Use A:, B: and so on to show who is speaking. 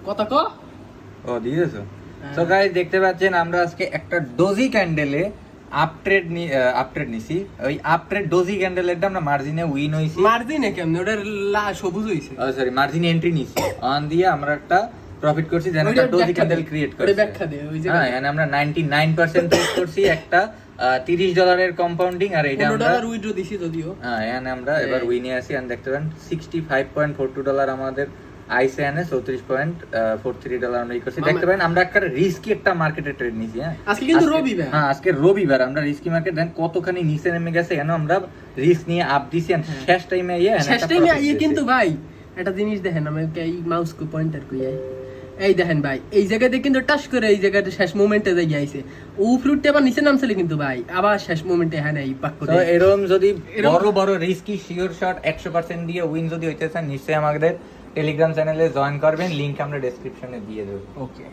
A: কত ক
B: ও দিয়েছো। সো গাইস দেখতে পাচ্ছেন আমরা আজকে একটা ডোজি ক্যান্ডেলে আপট্রেড নিছি। ওই আপট্রেড ডোজি ক্যান্ডেলের দাম আমরা মার্জিনে উইন হইছি।
A: মার্জিনে কেমনে ওটার সবুজ হইছে?
B: সরি মার্জিন এন্ট্রি নিছি অন দিয়ে আমরা একটা প্রফিট করছি দেন একটা ডোজি ক্যান্ডেল ক্রিয়েট করছি।
A: ওটা ব্যাখ্যা দে ওই যে
B: হ্যাঁ এখানে আমরা 99% ট্রেড করছি একটা $30 কম্পাউন্ডিং আর এটা আমরা
A: $1 উইথড্র দিছি যদিও।
B: হ্যাঁ এখানে আমরা এবার উইনে আছি এন্ড দেখতে পারেন $65.42 আমাদের আইসে এনে $34.43 আমরা করছি। দেখতে পারেন আমরা একটা রিস্কি একটা মার্কেটে ট্রেড নিছি। হ্যাঁ
A: আজকে কিন্তু রবিবার।
B: হ্যাঁ আজকে রবিবার আমরা রিস্কি মার্কেট দেন কতখানি নিচে নেমে গেছে এখানে আমরা রিস্ক নিয়ে আপ দিছি এন্ড শেষ টাইমে
A: কিন্তু ভাই একটা জিনিস দেখেন আমি এই মাউস কো পয়েন্টার কই এই দেখেন ভাই এই জায়গাতে কিন্তু টাচ করে এই জায়গাতে শেষ মোমেন্টে যাই আইছে ও ফ্লুটটা আবার নিচে নামছিল কিন্তু ভাই আবার শেষ মোমেন্টে হ্যাঁ এই পাক করে।
B: তো এরকম যদি বড় বড় রিস্কি শিওর শট 100% দিয়ে উইন যদি হইতে চান নিশ্চয়ই আমাদের টেলিগ্রাম চ্যানেলে জয়েন করবেন, লিংক আমরা ডেসক্রিপশনে দিয়ে দেব।
A: ওকে।